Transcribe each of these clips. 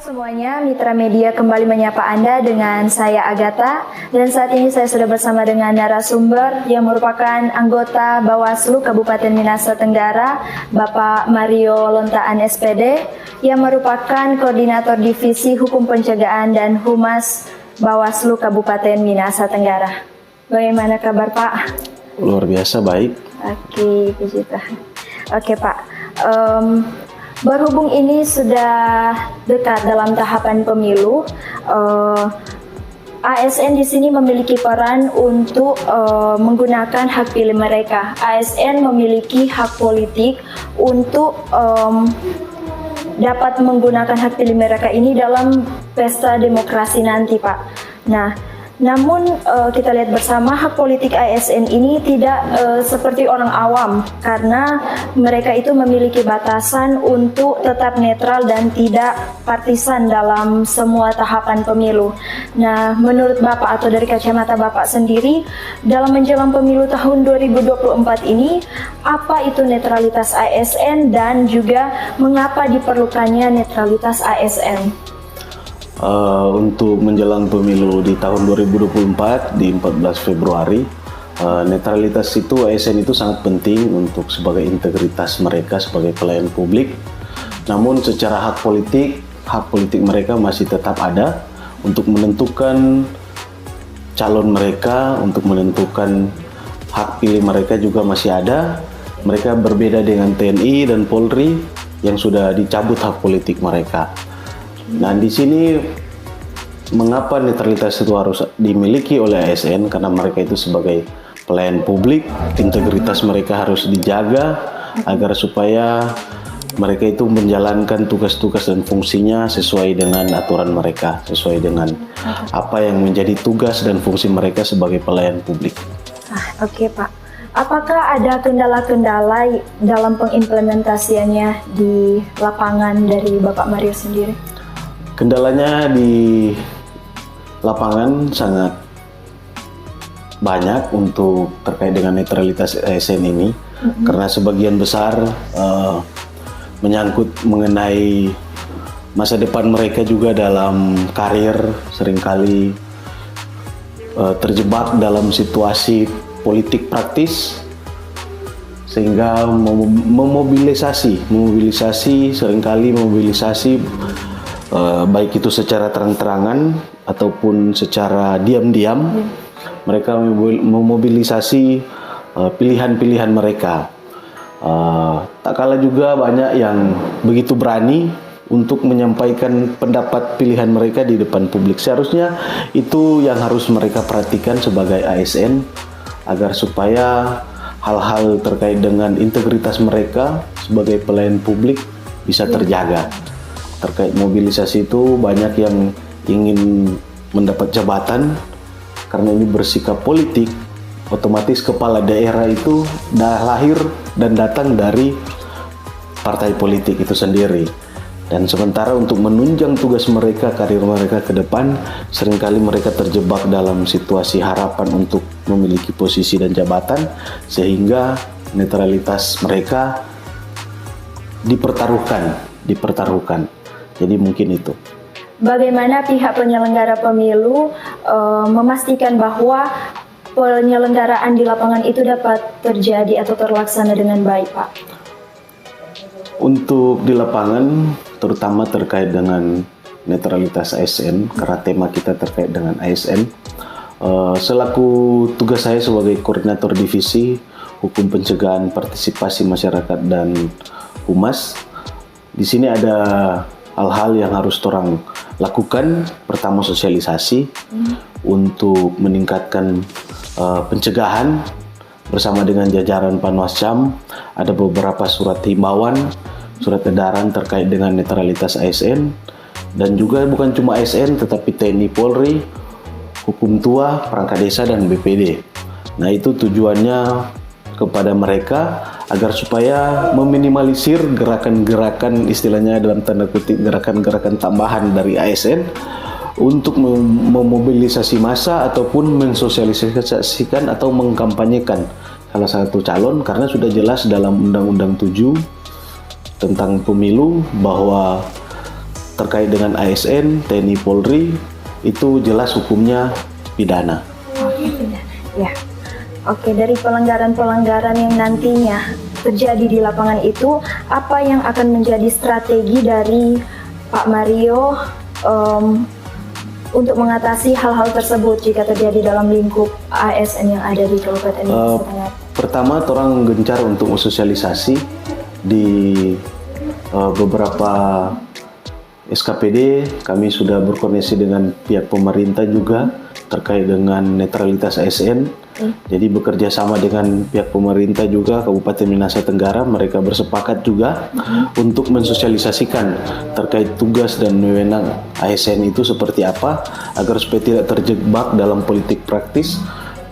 Semuanya, Mitra Media kembali menyapa Anda dengan saya Agatha, dan saat ini saya sudah bersama dengan narasumber yang merupakan anggota Bawaslu Kabupaten Minahasa Tenggara, Bapak Mario Lontaan SPD, yang merupakan Koordinator Divisi Hukum Pencegahan dan Humas Bawaslu Kabupaten Minahasa Tenggara. Bagaimana kabar Pak? Luar biasa baik. Oke, puji Tuhan. Oke Pak. Berhubung ini sudah dekat dalam tahapan pemilu, ASN di sini memiliki peran untuk menggunakan hak pilih mereka. ASN memiliki hak politik untuk dapat menggunakan hak pilih mereka ini dalam pesta demokrasi nanti, Pak. Nah, namun kita lihat bersama hak politik ASN ini tidak seperti orang awam, karena mereka itu memiliki batasan untuk tetap netral dan tidak partisan dalam semua tahapan pemilu. Nah, menurut Bapak atau dari kacamata Bapak sendiri, dalam menjelang pemilu tahun 2024 ini, apa itu netralitas ASN dan juga mengapa diperlukannya netralitas ASN? Untuk menjelang pemilu di tahun 2024 di 14 Februari, netralitas itu ASN itu sangat penting untuk sebagai integritas mereka sebagai pelayan publik. Namun secara hak politik mereka masih tetap ada untuk menentukan calon mereka, untuk menentukan hak pilih mereka juga masih ada. Mereka berbeda dengan TNI dan Polri yang sudah dicabut hak politik mereka. Nah, di sini mengapa netralitas itu harus dimiliki oleh ASN? Karena mereka itu sebagai pelayan publik, integritas mereka harus dijaga agar supaya mereka itu menjalankan tugas-tugas dan fungsinya sesuai dengan aturan mereka, sesuai dengan apa yang menjadi tugas dan fungsi mereka sebagai pelayan publik. Oke Pak, apakah ada kendala-kendala dalam pengimplementasiannya di lapangan dari Bapak Mario sendiri? Kendalanya di lapangan sangat banyak untuk terkait dengan netralitas ASN ini, karena sebagian besar menyangkut mengenai masa depan mereka juga dalam karir, seringkali terjebak dalam situasi politik praktis, sehingga memobilisasi baik itu secara terang-terangan ataupun secara diam-diam, mereka memobilisasi pilihan-pilihan mereka. Tak kalah juga banyak yang begitu berani untuk menyampaikan pendapat pilihan mereka di depan publik. Seharusnya itu yang harus mereka perhatikan sebagai ASN, agar supaya hal-hal terkait dengan integritas mereka sebagai pelayan publik bisa terjaga. Terkait mobilisasi itu banyak yang ingin mendapat jabatan, karena ini bersikap politik, otomatis kepala daerah itu dah lahir dan datang dari partai politik itu sendiri. Dan sementara untuk menunjang tugas mereka, karir mereka ke depan, seringkali mereka terjebak dalam situasi harapan untuk memiliki posisi dan jabatan, sehingga netralitas mereka dipertaruhkan. Jadi mungkin itu. Bagaimana pihak penyelenggara pemilu memastikan bahwa penyelenggaraan di lapangan itu dapat terjadi atau terlaksana dengan baik, Pak? Untuk di lapangan, terutama terkait dengan netralitas ASN, karena tema kita terkait dengan ASN, selaku tugas saya sebagai Koordinator Divisi Hukum Pencegahan Partisipasi Masyarakat dan Humas, di sini ada hal-hal yang harus orang lakukan. Pertama, sosialisasi untuk meningkatkan pencegahan bersama dengan jajaran Panwascam. Ada beberapa surat himbauan, surat edaran terkait dengan netralitas ASN, dan juga bukan cuma ASN tetapi TNI, Polri, hukum tua, perangkat desa, dan BPD. Nah, itu tujuannya kepada mereka agar supaya meminimalisir gerakan-gerakan, istilahnya dalam tanda kutip gerakan-gerakan tambahan dari ASN untuk memobilisasi massa ataupun mensosialisasikan atau mengkampanyekan salah satu calon, karena sudah jelas dalam Undang-Undang 7 tentang pemilu bahwa terkait dengan ASN, TNI, Polri itu jelas hukumnya pidana. Ya. Oke, dari pelanggaran-pelanggaran yang nantinya terjadi di lapangan itu, apa yang akan menjadi strategi dari Pak Mario untuk mengatasi hal-hal tersebut jika terjadi dalam lingkup ASN yang ada di Kabupaten Nusa Tenggara? Pertama, orang gencar untuk sosialisasi di beberapa SKPD. Kami sudah berkoordinasi dengan pihak pemerintah juga terkait dengan netralitas ASN. Jadi bekerja sama dengan pihak pemerintah juga Kabupaten Minahasa Tenggara, mereka bersepakat juga untuk mensosialisasikan terkait tugas dan wewenang ASN itu seperti apa, agar supaya tidak terjebak dalam politik praktis,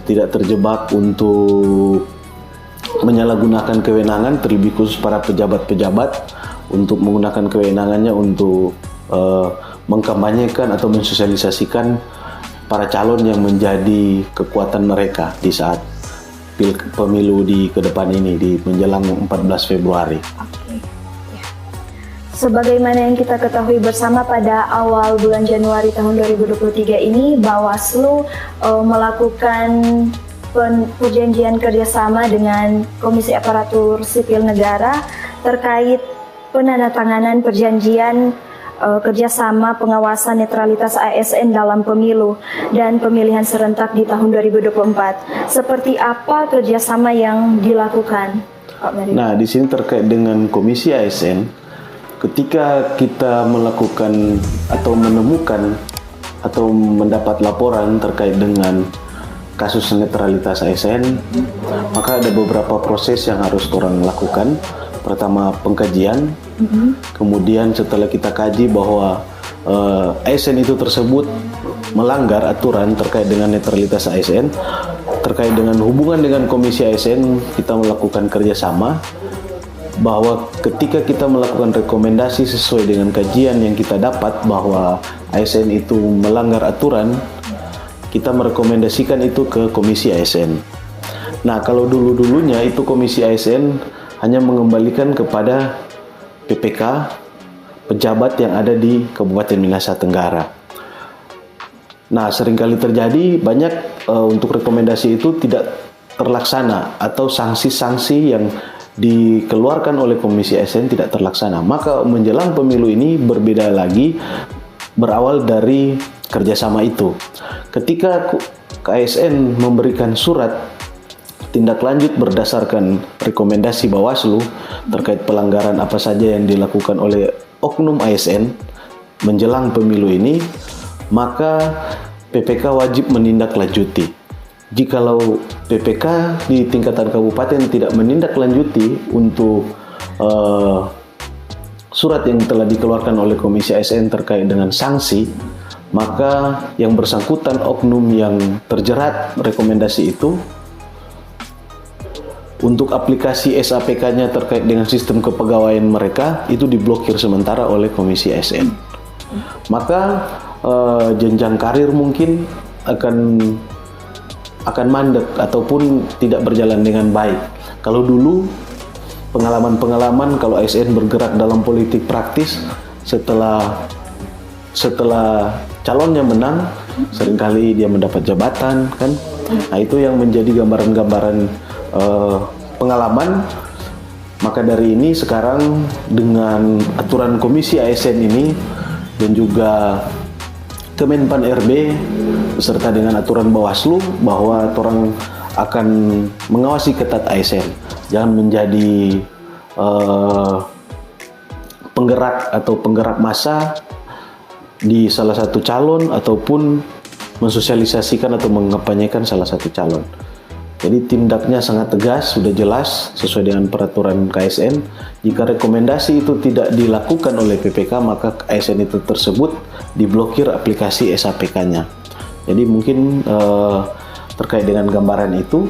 tidak terjebak untuk menyalahgunakan kewenangan, terlebih khusus para pejabat-pejabat untuk menggunakan kewenangannya untuk mengkampanyekan atau mensosialisasikan para calon yang menjadi kekuatan mereka di saat pemilu di ke depan ini, di menjelang 14 Februari. Oke. Ya. Sebagaimana yang kita ketahui bersama, pada awal bulan Januari tahun 2023 ini Bawaslu melakukan perjanjian kerjasama dengan Komisi Aparatur Sipil Negara terkait penandatanganan perjanjian kerjasama pengawasan netralitas ASN dalam pemilu dan pemilihan serentak di tahun 2024. Seperti apa kerjasama yang dilakukan, Pak Mario? Nah, di sini terkait dengan Komisi ASN, ketika kita melakukan atau menemukan atau mendapat laporan terkait dengan kasus netralitas ASN, maka ada beberapa proses yang harus orang lakukan. Pertama, pengkajian. Kemudian setelah kita kaji bahwa ASN itu tersebut melanggar aturan terkait dengan netralitas ASN, terkait dengan hubungan dengan Komisi ASN, kita melakukan kerjasama bahwa ketika kita melakukan rekomendasi sesuai dengan kajian yang kita dapat bahwa ASN itu melanggar aturan, kita merekomendasikan itu ke Komisi ASN. Nah, kalau dulu-dulunya itu Komisi ASN hanya mengembalikan kepada PPK pejabat yang ada di Kabupaten Minahasa Tenggara. Nah, seringkali terjadi banyak untuk rekomendasi itu tidak terlaksana atau sanksi-sanksi yang dikeluarkan oleh Komisi ASN tidak terlaksana. Maka menjelang pemilu ini berbeda lagi, berawal dari kerjasama itu. Ketika KSN memberikan surat tindak lanjut berdasarkan rekomendasi Bawaslu terkait pelanggaran apa saja yang dilakukan oleh oknum ASN menjelang pemilu ini, maka PPK wajib menindaklanjuti. Jikalau PPK di tingkatan kabupaten tidak menindaklanjuti untuk surat yang telah dikeluarkan oleh Komisi ASN terkait dengan sanksi, maka yang bersangkutan oknum yang terjerat rekomendasi itu, untuk aplikasi SAPK-nya terkait dengan sistem kepegawaian mereka itu diblokir sementara oleh Komisi ASN. Maka jenjang karir mungkin akan mandek ataupun tidak berjalan dengan baik. Kalau dulu pengalaman-pengalaman kalau ASN bergerak dalam politik praktis setelah calonnya menang, seringkali dia mendapat jabatan, kan? Nah, itu yang menjadi gambaran-gambaran pengalaman. Maka dari ini sekarang dengan aturan Komisi ASN ini dan juga Kemenpan RB beserta dengan aturan Bawaslu bahwa orang akan mengawasi ketat ASN, jangan menjadi penggerak atau penggerak massa di salah satu calon ataupun mensosialisasikan atau mengampanyekan salah satu calon. Jadi tindaknya sangat tegas, sudah jelas sesuai dengan peraturan KSN. Jika rekomendasi itu tidak dilakukan oleh PPK, maka ASN itu tersebut diblokir aplikasi SAPK-nya. Jadi mungkin terkait dengan gambaran itu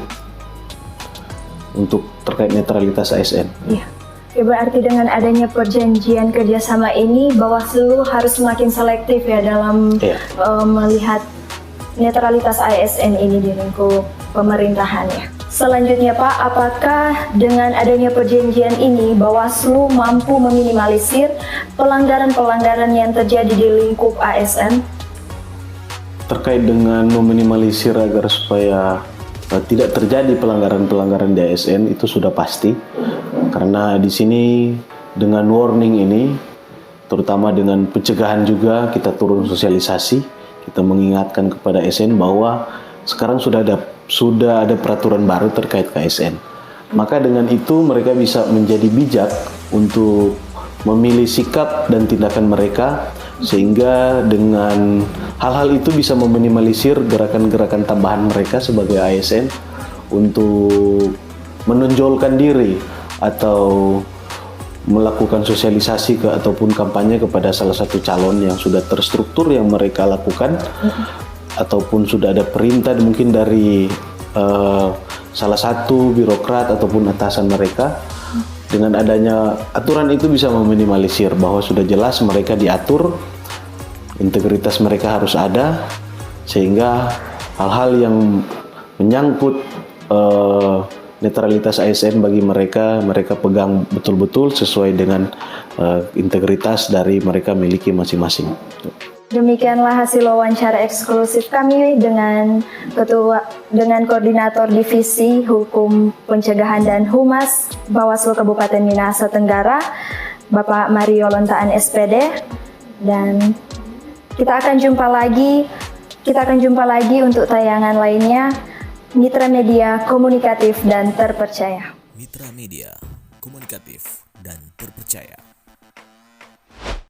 untuk terkait netralitas ASN. Iya. Oke, berarti dengan adanya perjanjian kerjasama ini, Bawaslu harus semakin selektif ya dalam melihat netralitas ASN ini di lingkup pemerintahan ya. Selanjutnya Pak, apakah dengan adanya perjanjian ini Bawaslu mampu meminimalisir pelanggaran-pelanggaran yang terjadi di lingkup ASN? Terkait dengan meminimalisir agar supaya tidak terjadi pelanggaran-pelanggaran di ASN itu sudah pasti, karena di sini dengan warning ini, terutama dengan pencegahan juga kita turun sosialisasi, kita mengingatkan kepada ASN bahwa sekarang sudah ada peraturan baru terkait KSN. Maka dengan itu mereka bisa menjadi bijak untuk memilih sikap dan tindakan mereka, sehingga dengan hal-hal itu bisa meminimalisir gerakan-gerakan tambahan mereka sebagai ASN untuk menonjolkan diri atau melakukan sosialisasi ataupun kampanye kepada salah satu calon yang sudah terstruktur yang mereka lakukan, ataupun sudah ada perintah mungkin dari salah satu birokrat ataupun atasan mereka. Dengan adanya aturan itu bisa meminimalisir bahwa sudah jelas mereka diatur, integritas mereka harus ada, sehingga hal-hal yang menyangkut netralitas ASN bagi mereka pegang betul-betul sesuai dengan integritas dari mereka miliki masing-masing. Demikianlah hasil wawancara eksklusif kami dengan Koordinator Divisi Hukum Pencegahan dan Humas Bawaslu Kabupaten Minahasa Tenggara, Bapak Mario Lontaan SPD, dan kita akan jumpa lagi untuk tayangan lainnya. Mitra Media Komunikatif dan Terpercaya. Mitra Media Komunikatif dan Terpercaya.